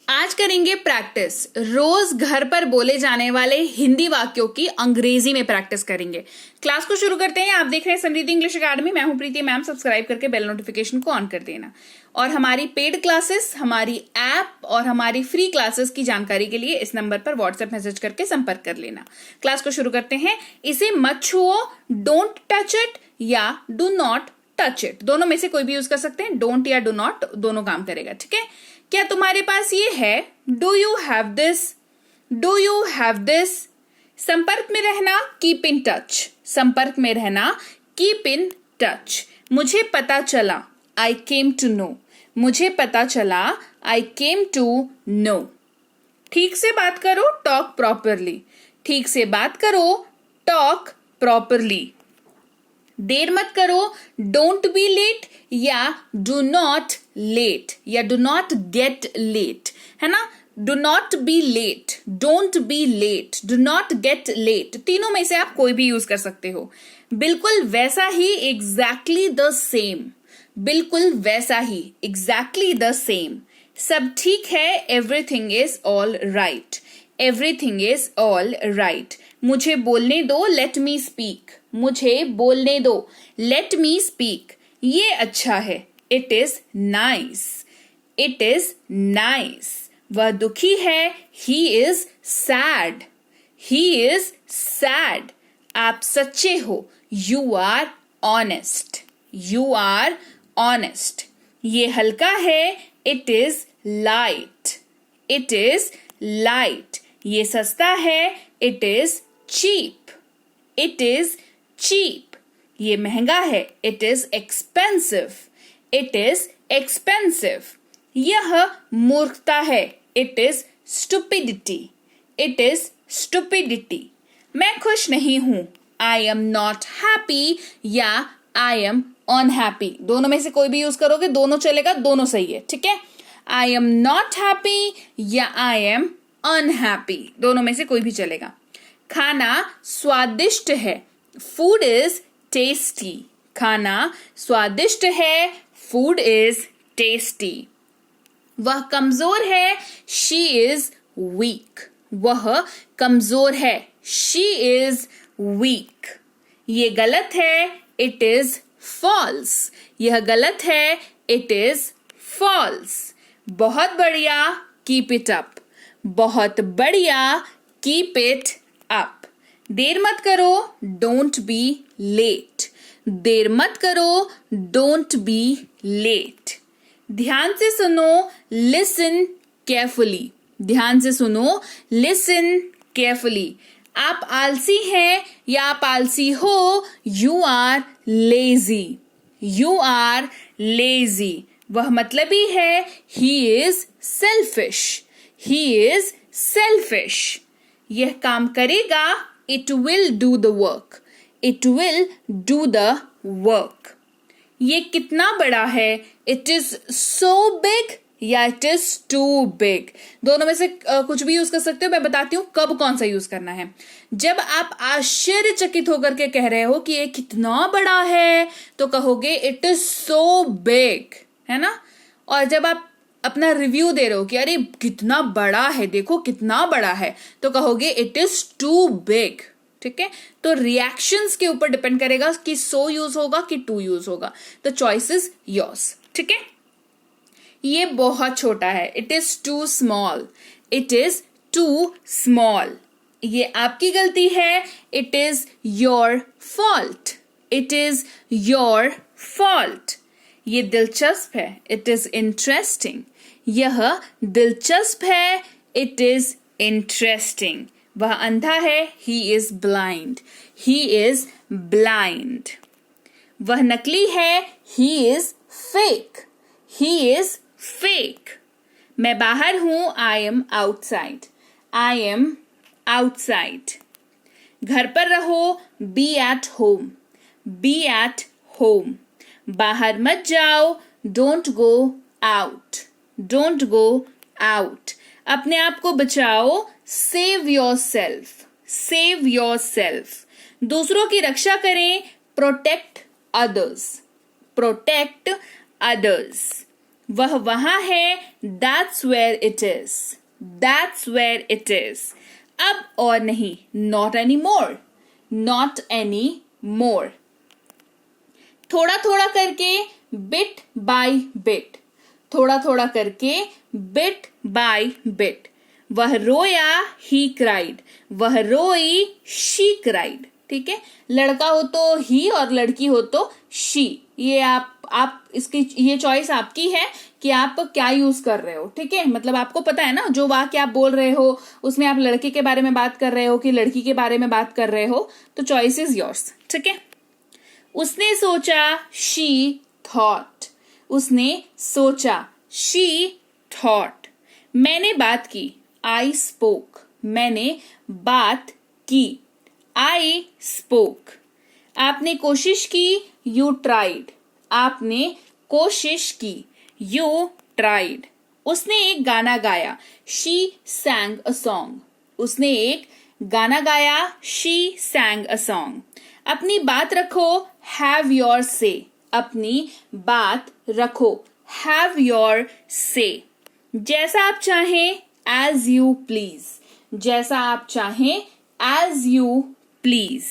आज करेंगे प्रैक्टिस। रोज घर पर बोले जाने वाले हिंदी वाक्यों की अंग्रेजी में प्रैक्टिस करेंगे। क्लास को शुरू करते हैं। आप देख रहे हैं समृद्धि इंग्लिश अकेडमी। मैं हूं प्रीति मैम। सब्सक्राइब करके बेल नोटिफिकेशन को ऑन कर देना। और हमारी पेड क्लासेस, हमारी ऐप और हमारी फ्री क्लासेस की जानकारी के लिए इस नंबर पर व्हाट्सएप मैसेज करके संपर्क कर लेना। क्लास को शुरू करते हैं। इसे मत छुओ, डोंट टच इट या डू नॉट टच इट, दोनों में से कोई भी यूज कर सकते हैं। डोंट या डू नॉट दोनों काम करेगा, ठीक है। क्या तुम्हारे पास ये है? Do you have this? Do you have this? संपर्क में रहना, कीप इन टच। संपर्क में रहना, कीप इन टच। मुझे पता चला, आई केम टू नो। मुझे पता चला, आई केम टू नो। ठीक से बात करो, टॉक प्रॉपरली। ठीक से बात करो, टॉक प्रॉपरली। देर मत करो, डोंट बी लेट या डू नॉट लेट या डू नॉट गेट लेट, है ना। Do not be late, don't be late, do not get late, तीनों में से आप कोई भी यूज कर सकते हो। बिल्कुल वैसा ही, एग्जैक्टली द सेम। बिल्कुल वैसा ही, एग्जैक्टली द सेम। सब ठीक है, everything is all right. Everything is all right. मुझे बोलने दो, लेट मी स्पीक। मुझे बोलने दो, लेट मी स्पीक। ये अच्छा है, it is nice. It is nice. वह दुखी है, he is sad. He is sad. आप सच्चे हो, you are honest. You are honest. ये हल्का है, it is light. It is light. ये सस्ता है, it is cheap. It is cheap. ये महंगा है, it is expensive. It is expensive. यह मूर्खता है, it is stupidity. It is stupidity. मैं खुश नहीं हूं, आई एम नॉट हैप्पी या आई एम अनहैप्पी, दोनों में से कोई भी यूज करोगे, दोनों चलेगा, दोनों सही है, ठीक है। आई एम नॉट हैप्पी या आई एम अनहैप्पी, दोनों में से कोई भी चलेगा। खाना स्वादिष्ट है, फूड इज टेस्टी। खाना स्वादिष्ट है, फूड इज टेस्टी। वह कमजोर है, शी इज वीक। वह कमजोर है, शी इज वीक। ये गलत है, इट इज फॉल्स। यह गलत है, इट इज फॉल्स। बहुत बढ़िया, कीप इट अप। बहुत बढ़िया, कीप इट अप। देर मत करो, डोंट बी लेट। देर मत करो, डोंट बी लेट। ध्यान से सुनो, लिसन केयरफुली। ध्यान से सुनो, लिसन केयरफुली। आप आलसी हैं या आप आलसी हो, you are lazy. You are lazy. वह मतलबी है, he is selfish. He is selfish. यह काम करेगा, it will do the work. It will do the work. ये कितना बड़ा है, इट इज सो बिग या इट इज टू बिग, दोनों में से कुछ भी यूज कर सकते हो। मैं बताती हूँ कब कौन सा यूज करना है। जब आप आश्चर्यचकित होकर के कह रहे हो कि ये कितना बड़ा है, तो कहोगे इट इज सो बिग, है ना। और जब आप अपना रिव्यू दे रहे हो कि अरे कितना बड़ा है, देखो कितना बड़ा है, तो कहोगे इट इज टू बिग, ठीक है। तो रिएक्शंस के ऊपर डिपेंड करेगा कि सो यूज होगा कि टू यूज होगा। तो चॉइस इज योर्स, ठीक है। ये बहुत छोटा है, it is too small. It is too small. ये आपकी गलती है, it is your fault. It is your fault. ये दिलचस्प है, इट इज इंटरेस्टिंग। यह दिलचस्प है, इट इज इंटरेस्टिंग। वह अंधा है, he is blind. He is blind. वह नकली है, he is fake. He is fake. मैं बाहर हूं, I am outside. I am outside. घर पर रहो, be at home. Be at home. बाहर मत जाओ, don't go out. Don't go out. अपने आप को बचाओ, save yourself. Save yourself. दूसरों की रक्षा करें, प्रोटेक्ट अदर्स। Protect others. वह वहां है, that's where it is, that's where it is. अब और नहीं, not anymore, not anymore. थोड़ा थोड़ा करके, bit by bit, थोड़ा थोड़ा करके, bit by bit. वह रोया, he cried, वह रोई, she cried. ठीक है, लड़का हो तो he और लड़की हो तो she. ये आप इसकी ये चॉइस आपकी है कि आप क्या यूज कर रहे हो. ठीक है, मतलब आपको पता है ना, जो वाक्य आप बोल रहे हो उसमें आप लड़के के बारे में बात कर रहे हो कि लड़की के बारे में बात कर रहे हो, तो चॉइस इज योर्स. ठीक है, उसने सोचा, she thought, उसने सोचा, she thought. मैंने बात की, I spoke, मैंने बात की, I spoke. आपने कोशिश की, you tried, आपने कोशिश की, you tried. उसने एक गाना गाया, she sang a song, उसने एक गाना गाया, she sang a song. अपनी बात रखो, have your say, अपनी बात रखो, have your say. जैसा आप चाहें, as you please, जैसा आप चाहें, as you please.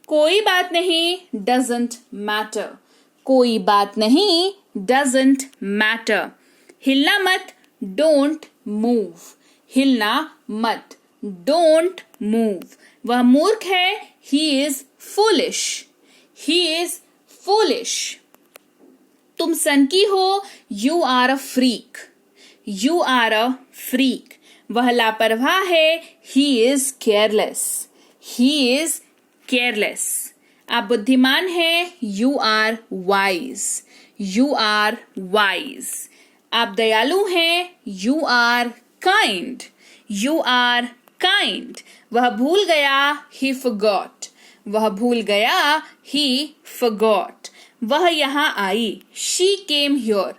कोई बात नहीं, doesn't matter, कोई बात नहीं, doesn't matter. हिलना मत, don't move, हिलना मत, don't move. वह मूर्ख है, he is foolish, he is foolish. तुम सनकी हो, you are a freak, you are a freak. वह लापरवाह है, he is careless, he is careless. आप बुद्धिमान हैं, you are wise, you are wise. आप दयालु हैं, you are kind, you are kind. वह भूल गया, he forgot, वह भूल गया, he forgot. वह यहाँ आई, she came here,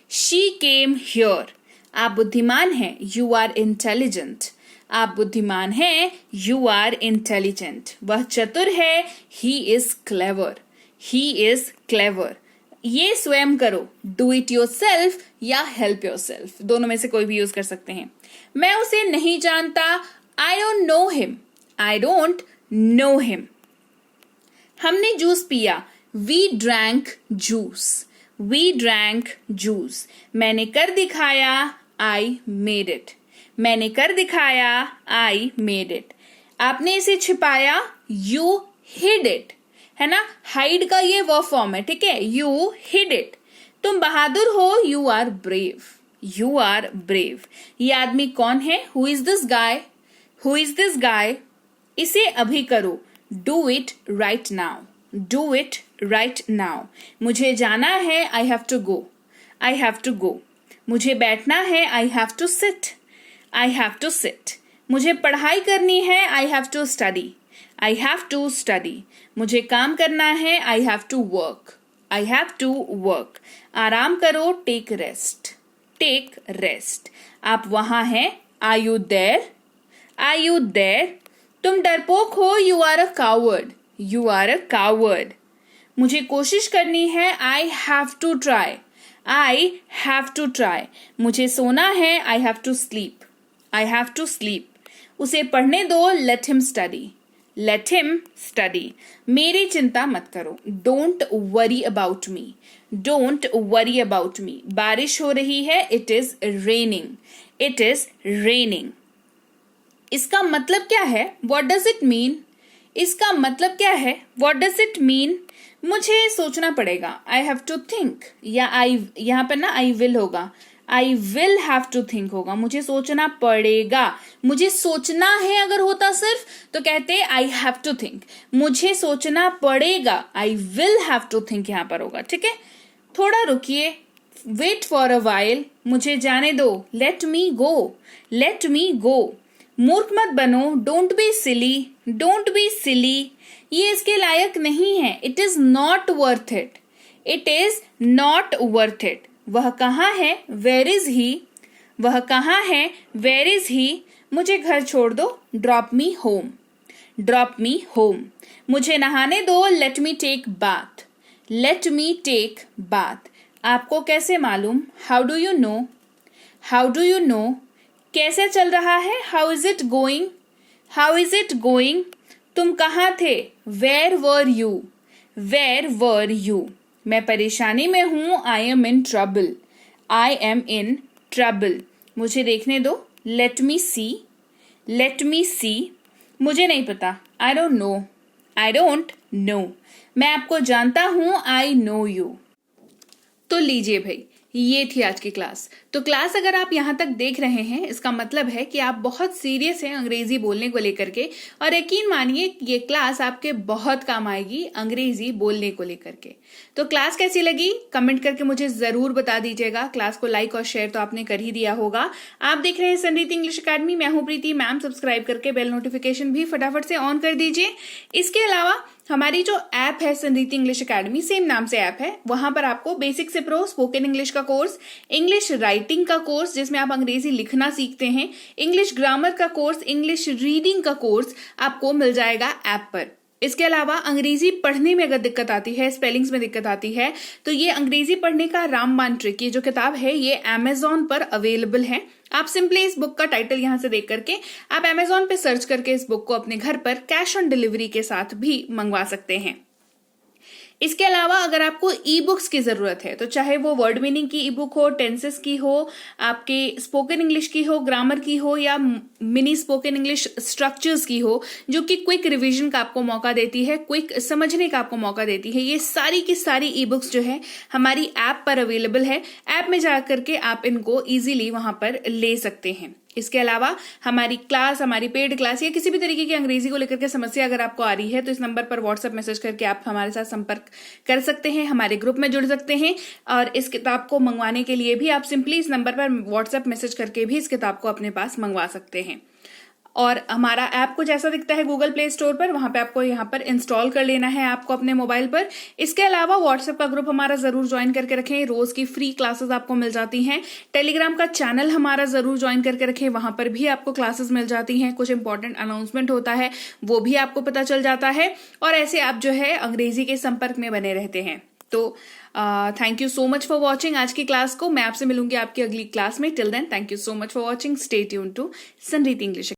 she came here. आप बुद्धिमान हैं, you are intelligent, आप बुद्धिमान हैं, you are intelligent. वह चतुर है, he is clever, he is clever. ये स्वयं करो, do it yourself या help yourself, दोनों में से कोई भी यूज कर सकते हैं. मैं उसे नहीं जानता, I don't know him, I don't know him. हमने जूस पिया, we drank juice, we drank juice. मैंने कर दिखाया, I made it, मैंने कर दिखाया, I made it. आपने इसे छिपाया, you hid it, है ना. hide का ये वर्ब फॉर्म है. ठीक है, you hid it. तुम बहादुर हो, you are brave, you are brave. ये आदमी कौन है, who is this guy, who is this guy. इसे अभी करो, do it right now, do it right now. मुझे जाना है, I have to go, I have to go. मुझे बैठना है, I have to sit, I have to sit. मुझे पढ़ाई करनी है, I have to study, I have to study. मुझे काम करना है, I have to work, I have to work. आराम करो, take rest, take rest. आप वहां हैं, are you there, are you there. तुम डरपोक हो, you are a coward, you are a coward. मुझे कोशिश करनी है, I have to try, I have to try. मुझे सोना है, I have to sleep, I have to sleep. उसे पढ़ने दो, let him study, let him study. मेरी चिंता मत करो, don't worry about me, don't worry about me. बारिश हो रही है, it is raining, it is raining. इसका मतलब क्या है, what does it mean. इसका मतलब क्या है, what does it mean. मुझे सोचना पड़ेगा, I have to think, या I यहाँ पर ना I will होगा, I will have to think होगा. मुझे सोचना पड़ेगा, मुझे सोचना है अगर होता सिर्फ तो कहते I have to think. मुझे सोचना पड़ेगा, I will have to think यहाँ पर होगा. ठीक है, थोड़ा रुकिए, wait for a while. मुझे जाने दो, let me go, let me go. मूर्ख मत बनो, don't be silly, don't be silly. ये इसके लायक नहीं है, it is not worth it, it is not worth it. वह कहाँ है, where is he, वह कहाँ है, where is he. मुझे घर छोड़ दो, drop me home, drop me home. मुझे नहाने दो, let me take bath, let me take bath. आपको कैसे मालूम, how do you know, how do you know, कैसे चल रहा है, how is it going, how is it going, तुम कहाँ थे, where were you, where were you, मैं परेशानी में हूं, I am in trouble, I am in trouble, मुझे देखने दो, लेट मी सी, लेट मी सी, मुझे नहीं पता, I don't know, I don't know, मैं आपको जानता हूं, आई नो यू। तो लीजिए भाई, ये थी आज की क्लास। तो क्लास अगर आप यहाँ तक देख रहे हैं, इसका मतलब है कि आप बहुत सीरियस हैं अंग्रेजी बोलने को लेकर के, और यकीन मानिए ये क्लास आपके बहुत काम आएगी अंग्रेजी बोलने को लेकर के। तो क्लास कैसी लगी कमेंट करके मुझे जरूर बता दीजिएगा। क्लास को लाइक और शेयर तो आपने कर ही दिया होगा। आप देख रहे हैं समृद्धि इंग्लिश अकेडमी, मैं हूं प्रीति मैम। सब्सक्राइब करके बेल नोटिफिकेशन भी फटाफट से ऑन कर दीजिए। इसके अलावा हमारी जो ऐप है समृद्धि इंग्लिश अकेडमी, सेम नाम से ऐप है, वहां पर आपको बेसिक से प्रो स्पोकन इंग्लिश का कोर्स, इंग्लिश राइटिंग का कोर्स जिसमें आप अंग्रेजी लिखना सीखते हैं, इंग्लिश ग्रामर का कोर्स, इंग्लिश रीडिंग का कोर्स आपको मिल जाएगा ऐप पर। इसके अलावा अंग्रेजी पढ़ने में अगर दिक्कत आती है, स्पेलिंग्स में दिक्कत आती है, तो ये अंग्रेजी पढ़ने का रामबाण ट्रिक, ये जो किताब है ये अमेजॉन पर अवेलेबल है। आप सिंपली इस बुक का टाइटल यहां से देख करके आप अमेजॉन पे सर्च करके इस बुक को अपने घर पर कैश ऑन डिलीवरी के साथ भी मंगवा सकते हैं। इसके अलावा अगर आपको ई बुक्स की जरूरत है, तो चाहे वो वर्ड मीनिंग की ई बुक हो, टेंसेस की हो, आपके स्पोकन इंग्लिश की हो, ग्रामर की हो, या मिनी स्पोकन इंग्लिश स्ट्रक्चर्स की हो, जो कि क्विक रिवीजन का आपको मौका देती है, क्विक समझने का आपको मौका देती है, ये सारी की सारी ई बुक्स जो है हमारी ऐप पर अवेलेबल है। ऐप में जाकर के आप इनको इजीली वहां पर ले सकते हैं। इसके अलावा हमारी क्लास, हमारी पेड क्लास या किसी भी तरीके की अंग्रेजी को लेकर के समस्या अगर आपको आ रही है, तो इस नंबर पर व्हाट्सएप मैसेज करके आप हमारे साथ संपर्क कर सकते हैं, हमारे ग्रुप में जुड़ सकते हैं। और इस किताब को मंगवाने के लिए भी आप सिंपली इस नंबर पर व्हाट्सएप मैसेज करके भी इस किताब को अपने पास मंगवा सकते हैं। और हमारा ऐप को जैसा दिखता है गूगल प्ले स्टोर पर, वहां पे आपको यहाँ पर इंस्टॉल कर लेना है ऐप को अपने मोबाइल पर। इसके अलावा व्हाट्सएप का ग्रुप हमारा जरूर ज्वाइन करके रखें, रोज की फ्री क्लासेस आपको मिल जाती हैं। टेलीग्राम का चैनल हमारा जरूर ज्वाइन करके रखें, वहां पर भी आपको क्लासेस मिल जाती हैं, कुछ इंपॉर्टेंट अनाउंसमेंट होता है वो भी आपको पता चल जाता है, और ऐसे आप जो है अंग्रेजी के संपर्क में बने रहते हैं। तो thank you so much for watching आज की क्लास को। मैं आपसे मिलूंगी आपकी अगली क्लास में। Till then thank you so much for watching. Stay tuned to Samriddhi English.